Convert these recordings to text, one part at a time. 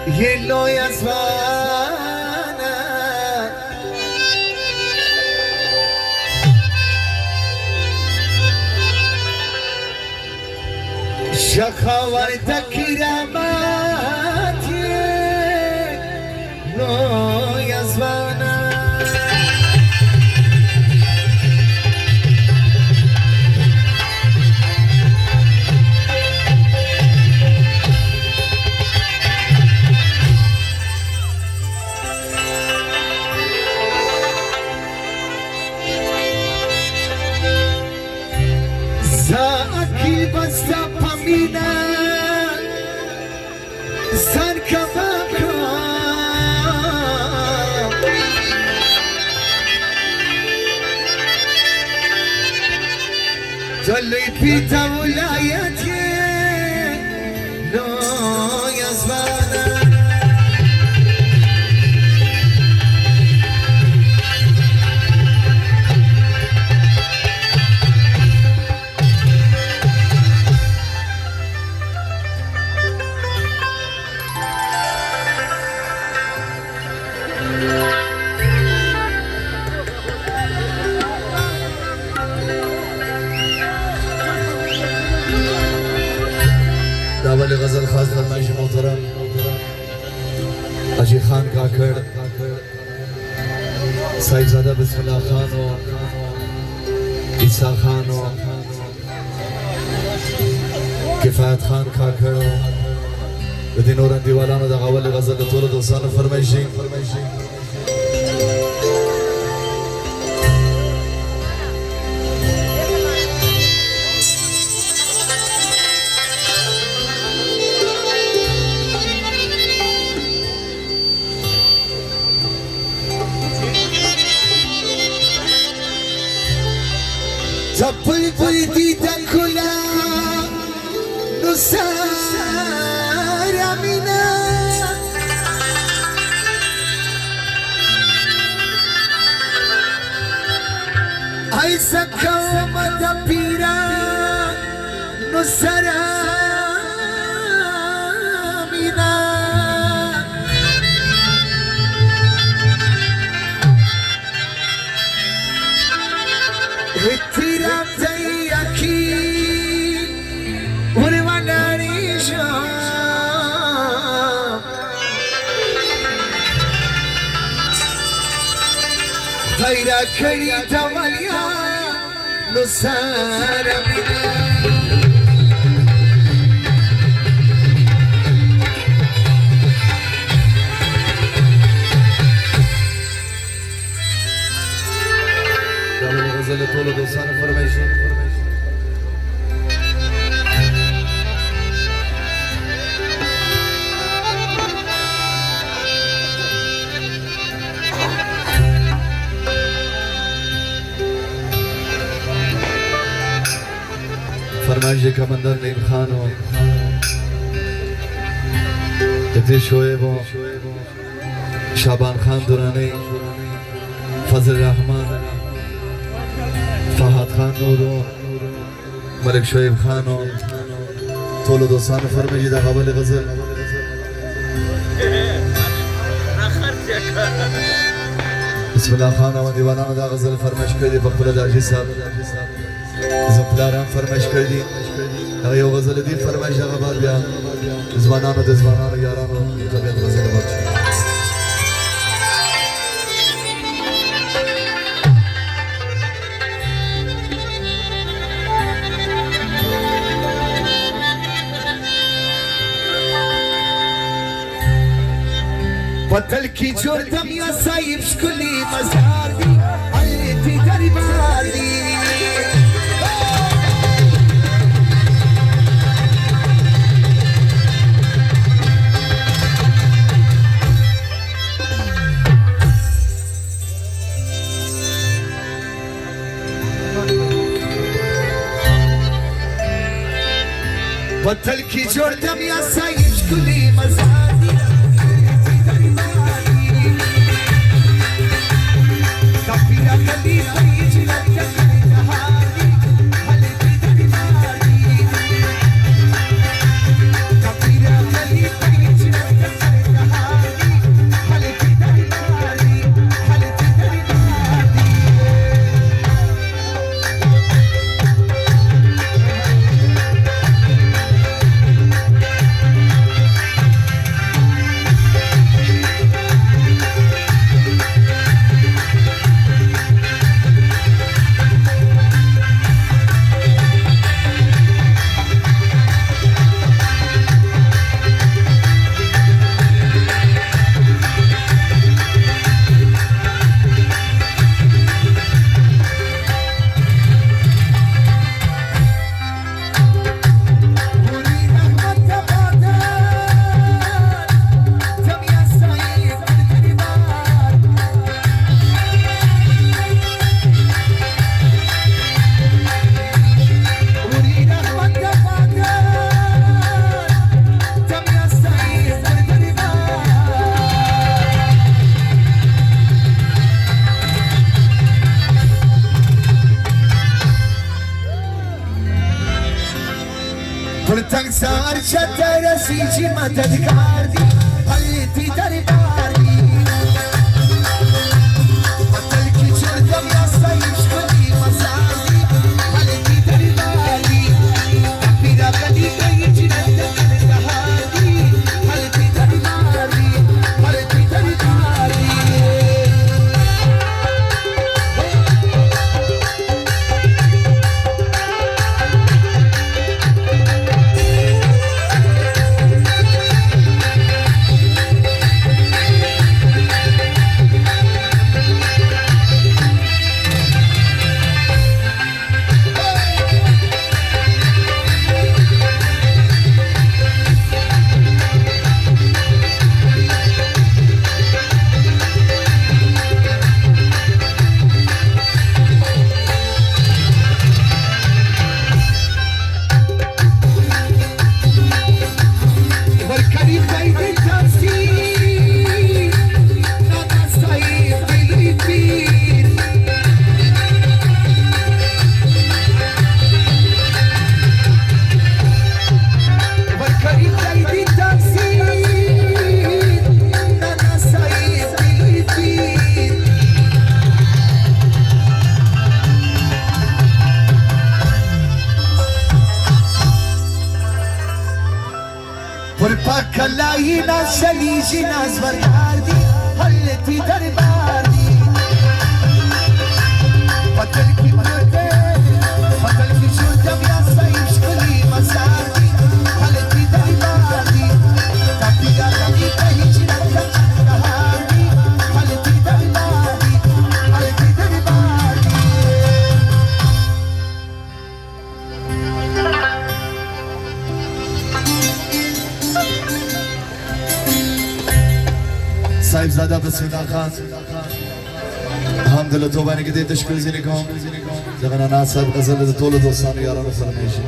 يلو يزوانا شخاورتك راماتي لو يزوانا Zaki basta pamina Zarka baka Jalli pita ulayati No yazvana داول غزل خاص فرمایش محترم اجی خان کاکڑ صاحبزادہ بسم اللہ خان و عیسیٰ خان و کفایت خان کاکڑ و بدی نورن دیوالانو دا غول غزل طول دوستان فرمایشی Zapul pulti takula nusara mina Aisa kawamata pira nusara mina Ram jai akhi urwanari sham Daira khari tawaliya nusara mina غزل طول دوستان فرمایشی فرمایش کماندار نیم خان و اتری شعیب و شعبان خان دورانی فضل رحمان فهد خان نورو ملک شعیب خان و طول دوستان فرمایشی در قبل غزل بسم الله خان و دیوانان دا غزل فرمایش کردی بخبر داجی صاحب زمپلاران فرمایش کردی اگه یو غزل دی فرمایش اگه بار بیا زبانان و دزبانان و یاران و طبیعت غزل بخشی بطل کی جوردم یا سایب شکلی مزار دی علیتی دربار دی بطل کی جوردم یا سایب شکلی مزار دی Kapira پرتنگ سار شد رسیجی مددگار دی حلیتی دربار دی قتل کی چردم یا سایش کنی مزار دی حلیتی دربار دی پیرا قدی کئی جنت کندهار دی حلیتی دربار دی حلیتی دربار دی کلایی ناز شلیجی ناز بردار دی حلتی دربار دی پتل کی مرده پتل کی شدم یا سایش کلی مزار دی حلتی دربار دی تپیدار کمی کهی چرکم کندهار دی حلتی دربار دی حلتی دربار دی صاحب زاده بسم الله خان الحمد لله توبه نگه تشکر زنی کام زغنا ناس صاحب غزل طول دوستان یارانو فرمایشی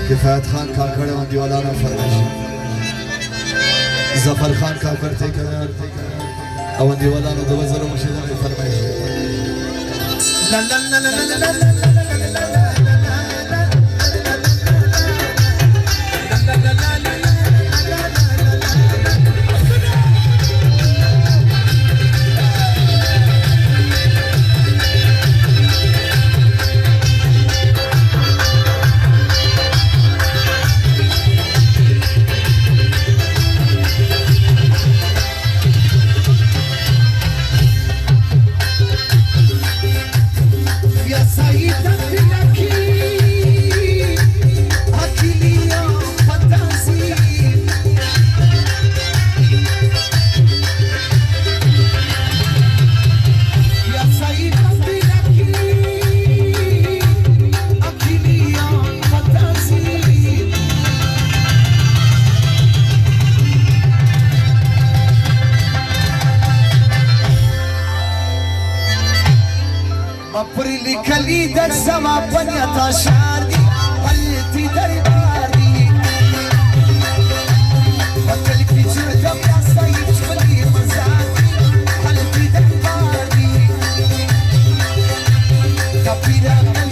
کفایت خان کاکڑ و دیوالانا فرمایشی ظفر خان کاکڑ تکر او دیوالانا دو بزر مشیدان فرمایشی لا لا لا لا لا لا کلی در سما پنیتا شار دی حلتی دربار دی قتل کی چردم یا سایش کلی مزار دی حلتی دربار دی کپیرا